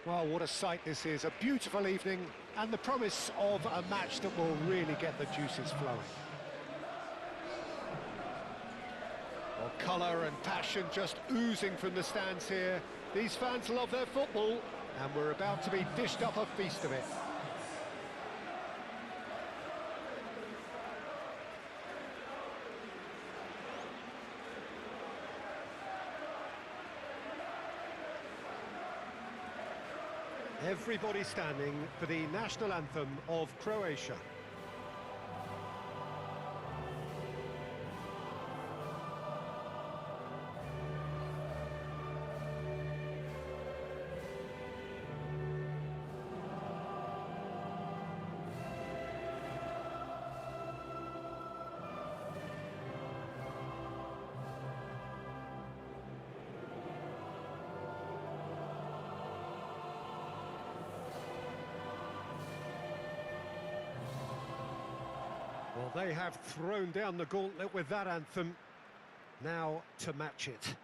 Well, what a sight this is, a beautiful evening and the promise of a match that will really get the juices flowing. Well, colour and passion just oozing from the stands here. These fans love their football and we're about to be dished up a feast of it. Everybody standing for the national anthem of Croatia. Well, they have thrown down the gauntlet with that anthem. Now to match it.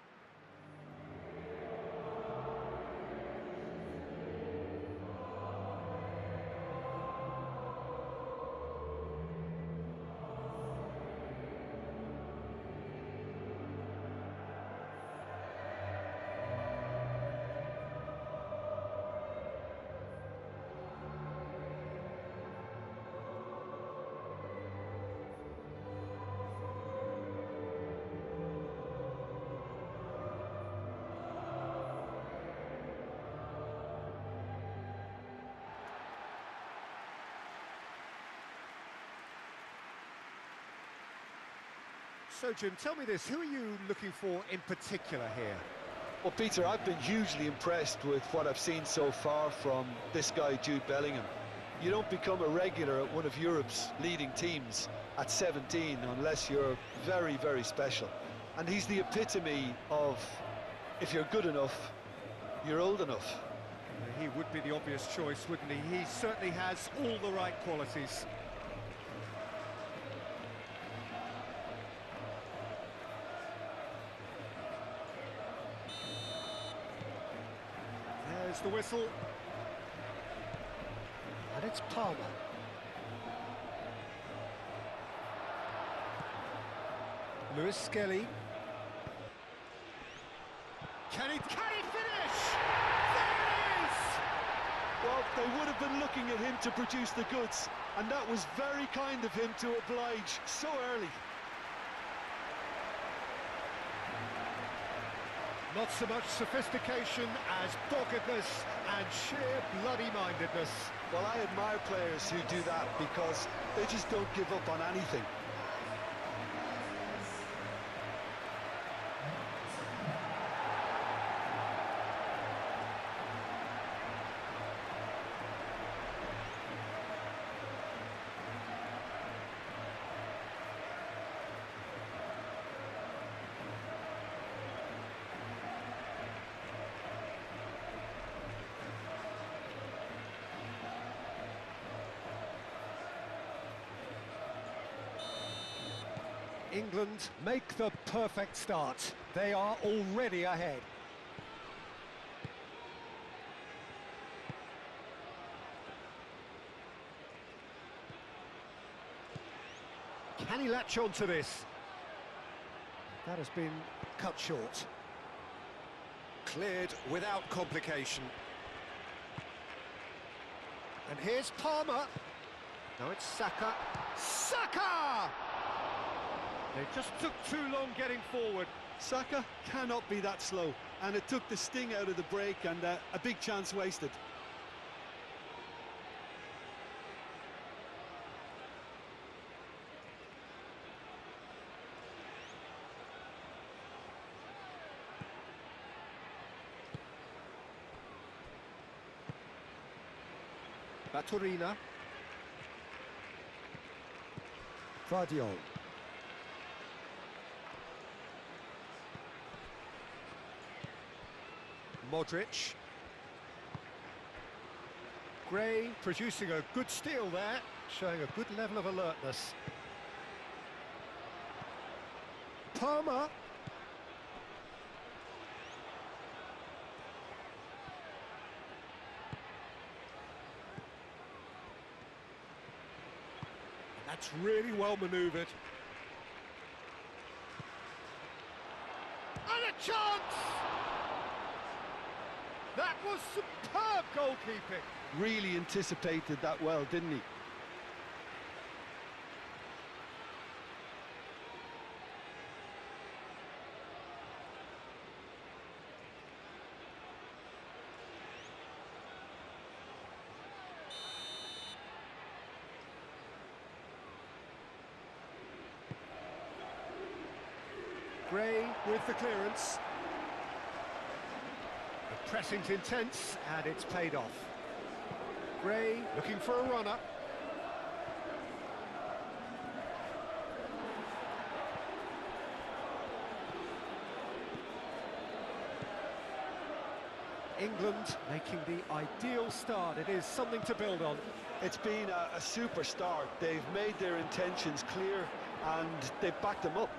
So, Jim, tell me this, who are you looking for in particular here? Well, Peter, I've been hugely impressed with what I've seen so far from this guy, Jude Bellingham. You don't become a regular at one of Europe's leading teams at 17 unless you're very, very special. And he's the epitome of, if you're good enough, you're old enough. He would be the obvious choice, wouldn't he? He certainly has all the right qualities. There's the whistle. And it's Palmer. Lewis Skelly. Can he finish? There it is! Well, they would have been looking at him to produce the goods, and that was very kind of him to oblige so early. Not so much sophistication as doggedness and sheer bloody-mindedness. Well, I admire players who do that because they just don't give up on anything. England make the perfect start. They are already ahead. Can he latch on to this? That has been cut short. Cleared without complication. And here's Palmer. Now it's Saka. Saka! They just took too long getting forward. Saka cannot be that slow, and it took the sting out of the break and a big chance wasted. Baturina. Vardiol. Modric. Gray producing a good steal there, showing a good level of alertness. Palmer. That's really well manoeuvred. And a chance! That was superb goalkeeping. Really anticipated that well, didn't he? Gray with the clearance. The pressing's intense, and it's paid off. Gray looking for a runner. England making the ideal start. It is something to build on. It's been a super start. They've made their intentions clear, and they've backed them up.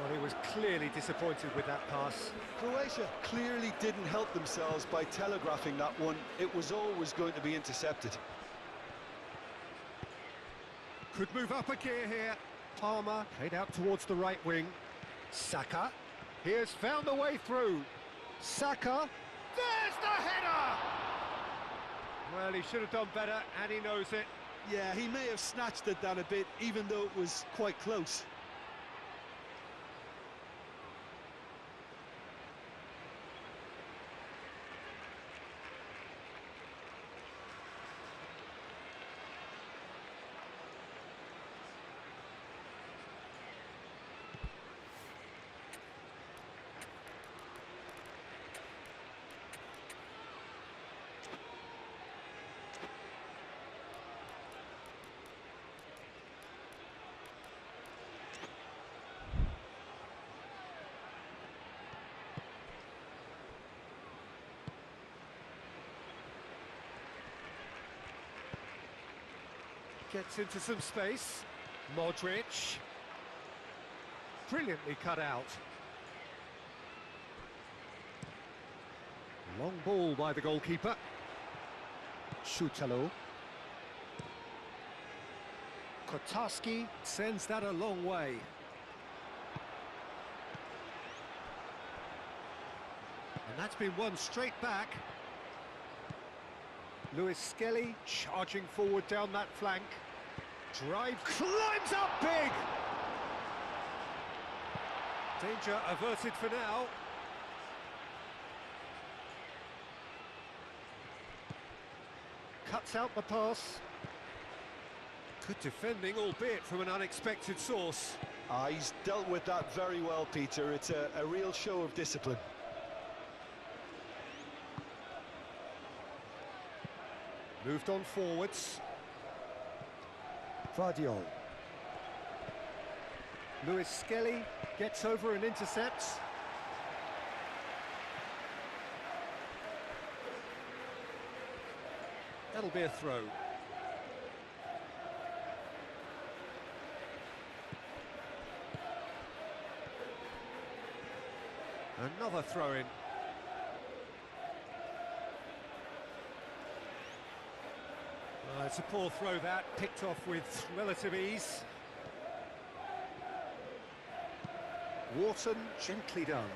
Well, he was clearly disappointed with that pass. Croatia clearly didn't help themselves by telegraphing that one. It was always going to be intercepted. Could move up a gear here. Palmer played out towards the right wing. Saka, he has found a way through. Saka, there's the header! Well, he should have done better, and he knows it. Yeah, he may have snatched it down a bit, even though it was quite close. Gets into some space. Modric. Brilliantly cut out. Long ball by the goalkeeper. Shutalo. Kotarski sends that a long way. And that's been won straight back. Lewis Skelly charging forward down that flank. Drive, climbs up big! Danger averted for now. Cuts out the pass. Good defending, albeit from an unexpected source. He's dealt with that very well, Peter. It's a real show of discipline. Moved on forwards. Vardiol. Lewis Skelly gets over and intercepts. That'll be a throw. Another throw-in. It's a poor throw that, picked off with relative ease. Wharton, gently done.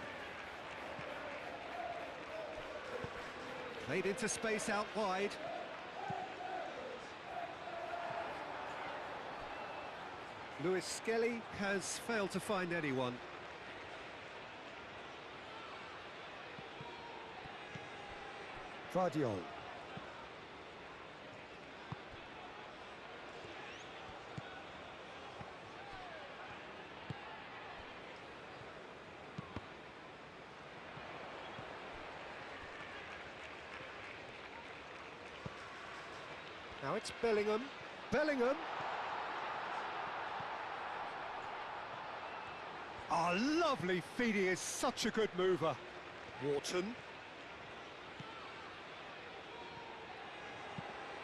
Played into space out wide. Lewis Skelly has failed to find anyone. Vardiol. Now it's Bellingham. Bellingham! Oh, lovely feed. He is such a good mover. Wharton.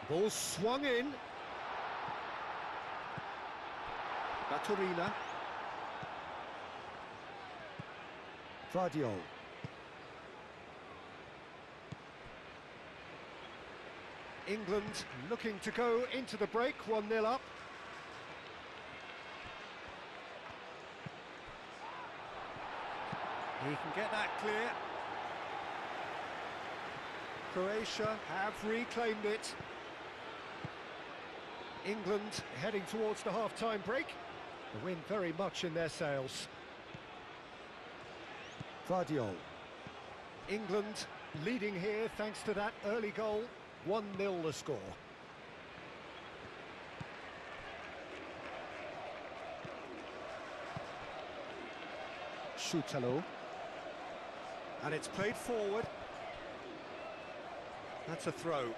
Ball swung in. Baturina. Vardiol. England looking to go into the break, 1-0 up. He can get that clear. Croatia have reclaimed it. England heading towards the half-time break. The wind very much in their sails. Vardiol. England leading here thanks to that early goal. 1-0 the score. Schutalo. And it's played forward. That's a throw.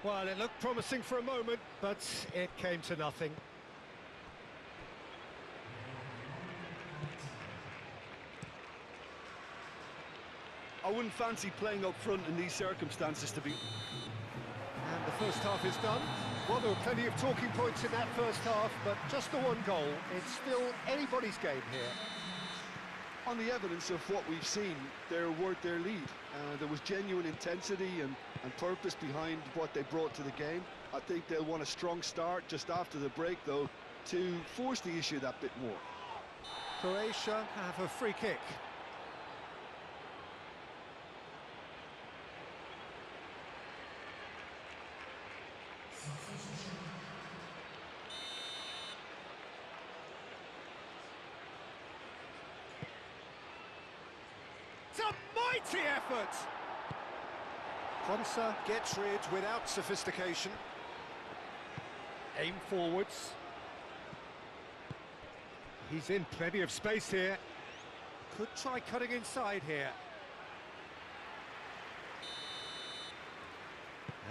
Well, it looked promising for a moment, but it came to nothing. I wouldn't fancy playing up front in these circumstances, to be... And the first half is done. Well, there were plenty of talking points in that first half, but just the one goal. It's still anybody's game here. On the evidence of what we've seen, they're worth their lead. There was genuine intensity and purpose behind what they brought to the game. I think they'll want a strong start just after the break, though, to force the issue that bit more. Croatia have a free kick. It's a mighty effort! Ponsa gets rid without sophistication. Aim forwards. He's in plenty of space here. Could try cutting inside here.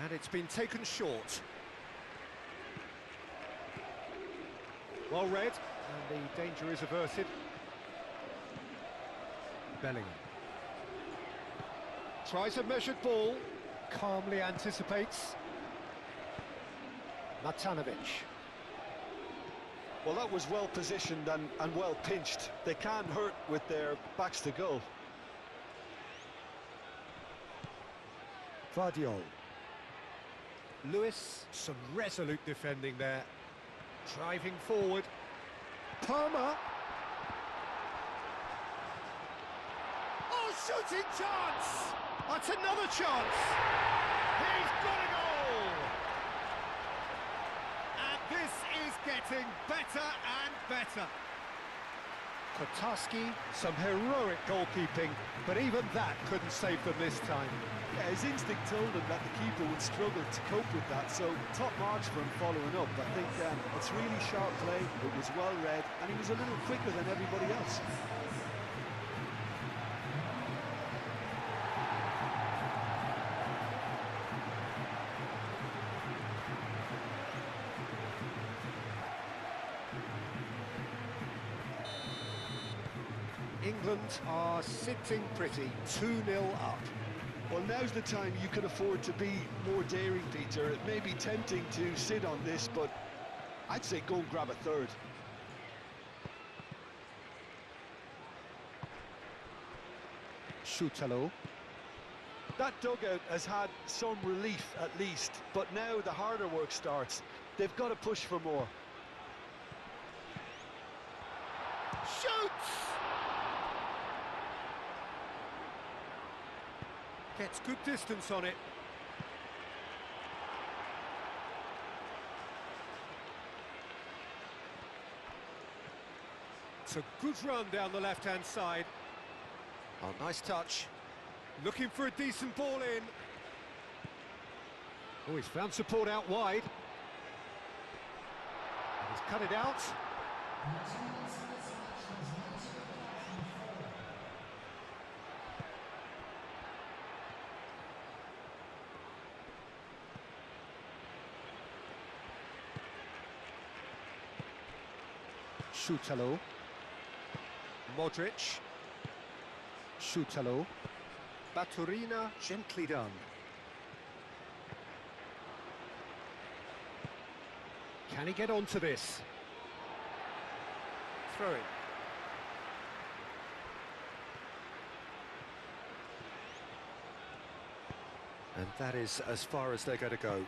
And it's been taken short. Well read, and the danger is averted. Bellingham. Tries a measured ball, calmly anticipates. Matanovic. Well, that was well positioned and well pinched. They can't hurt with their backs to goal. Vardiol. Lewis, some resolute defending there. Driving forward. Palmer. Oh, shooting chance! That's another chance! He's got a goal! And this is getting better and better. Kotarski, some heroic goalkeeping, but even that couldn't save them this time. Yeah, his instinct told him that the keeper would struggle to cope with that, so top marks for him following up. I think it's really sharp play, it was well read, and he was a little quicker than everybody else. England are sitting pretty, 2-0 up. Well, now's the time you can afford to be more daring, Peter. It may be tempting to sit on this, but I'd say go and grab a third. Schutalo. That dugout has had some relief, at least, but now the harder work starts. They've got to push for more. Shoots! Gets good distance on it. It's a good run down the left-hand side. Oh, nice touch. Looking for a decent ball in. Oh, he's found support out wide. And he's cut it out. Schutalo. Modric. Schutalo. Baturina, gently done. Can he get onto this? Throwing. And that is as far as they're going to go.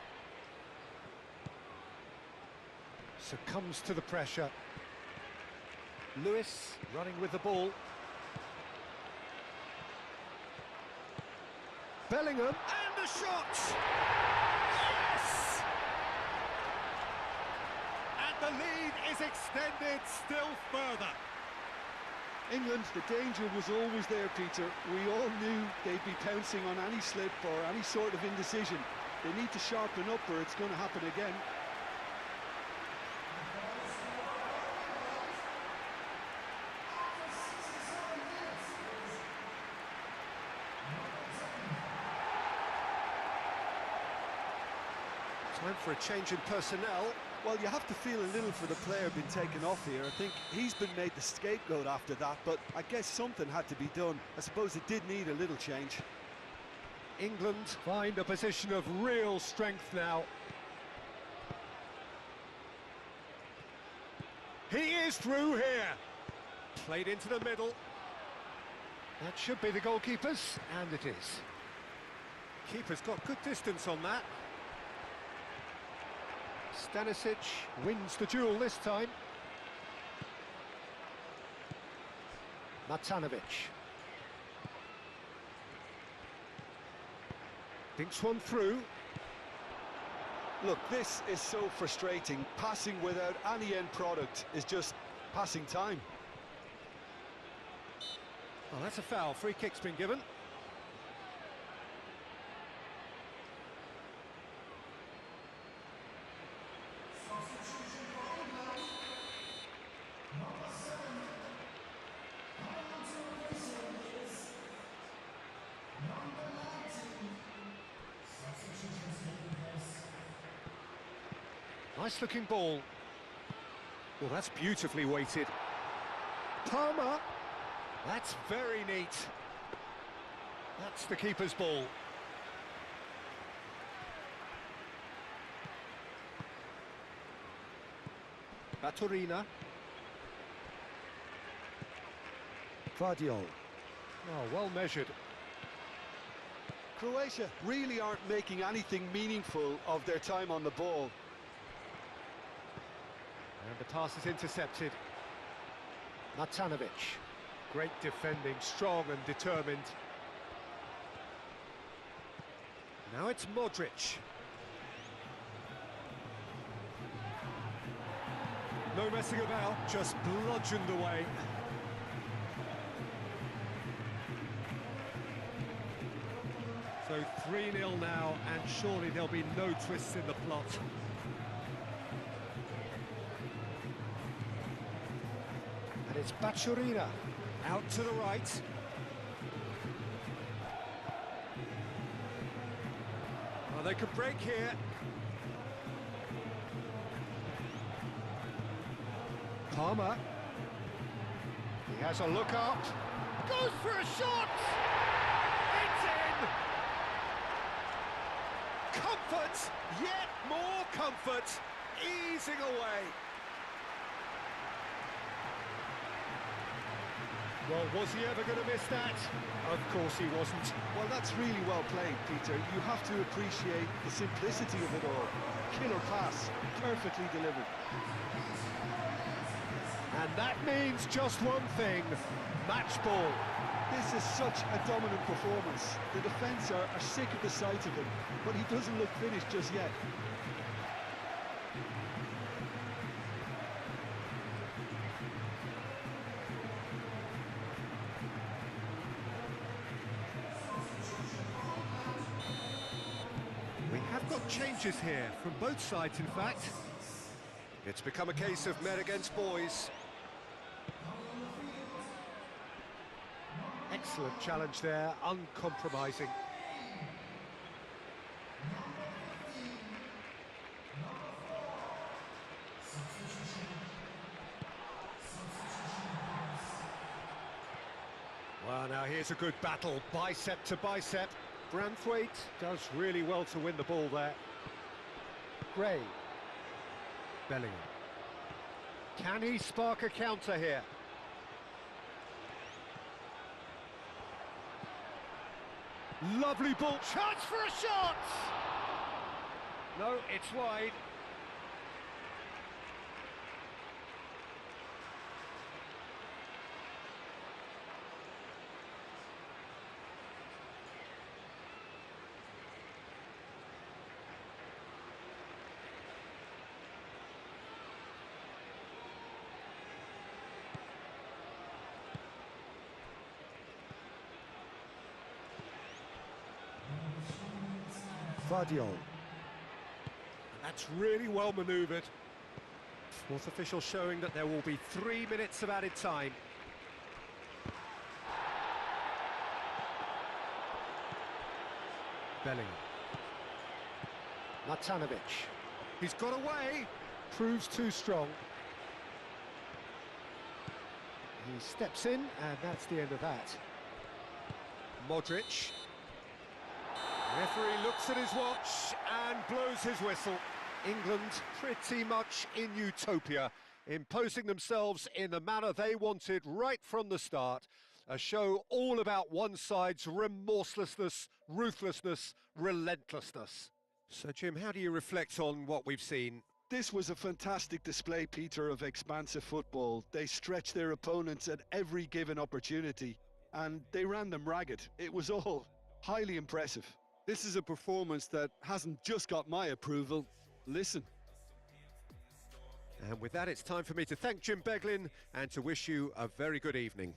Succumbs to the pressure. Lewis running with the ball. Bellingham, and the shot! Yes! And the lead is extended still further. England, the danger was always there, Peter. We all knew they'd be pouncing on any slip or any sort of indecision. They need to sharpen up or it's going to happen again. Time for a change in personnel. Well, you have to feel a little for the player being taken off here. I think he's been made the scapegoat after that, but I guess something had to be done. I suppose it did need a little change. England find a position of real strength now. He is through here. Played into the middle. That should be the goalkeeper's, and it is. Keeper's got good distance on that. Stanisic wins the duel this time. Matanovic. Thinks one through. Look, this is so frustrating. Passing without any end product is just passing time. Well, that's a foul. Free kick's been given. Nice looking ball. Well, that's beautifully weighted. Palmer. That's very neat. That's the keeper's ball. Baturina. Vardiol. Oh, well measured. Croatia really aren't making anything meaningful of their time on the ball. And the pass is intercepted. Matanovic. Great defending, strong and determined. Now it's Modric. No messing about, just bludgeoned away. So 3-0 now, and surely there'll be no twists in the plot. And it's Baturina, out to the right. Well, they could break here. Palmer. He has a look up. Goes for a shot! It's in! Comfort! Yet more comfort! Easing away. Well, was he ever going to miss that? Of course he wasn't. Well, that's really well played, Peter. You have to appreciate the simplicity of it all. Killer pass, perfectly delivered. And that means just one thing, match ball. This is such a dominant performance. The defence are sick of the sight of him, but he doesn't look finished just yet. We have got changes here, from both sides in fact. It's become a case of men against boys. Excellent challenge there, uncompromising. Well, now here's a good battle, bicep to bicep. Branthwaite does really well to win the ball there. Gray. Bellingham. Can he spark a counter here? Lovely ball. Chance for a shot! No, it's wide. Vardiol. That's really well manoeuvred. Fourth official showing that there will be 3 minutes of added time. Bellingham. Zlatan. He's got away. Proves too strong. He steps in, and that's the end of that. Modric. Referee looks at his watch and blows his whistle. England pretty much in utopia, imposing themselves in the manner they wanted right from the start. A show all about one side's remorselessness, ruthlessness, relentlessness. So, Jim, how do you reflect on what we've seen? This was a fantastic display, Peter, of expansive football. They stretched their opponents at every given opportunity, and they ran them ragged. It was all highly impressive. This is a performance that hasn't just got my approval. Listen. And with that, it's time for me to thank Jim Beglin and to wish you a very good evening.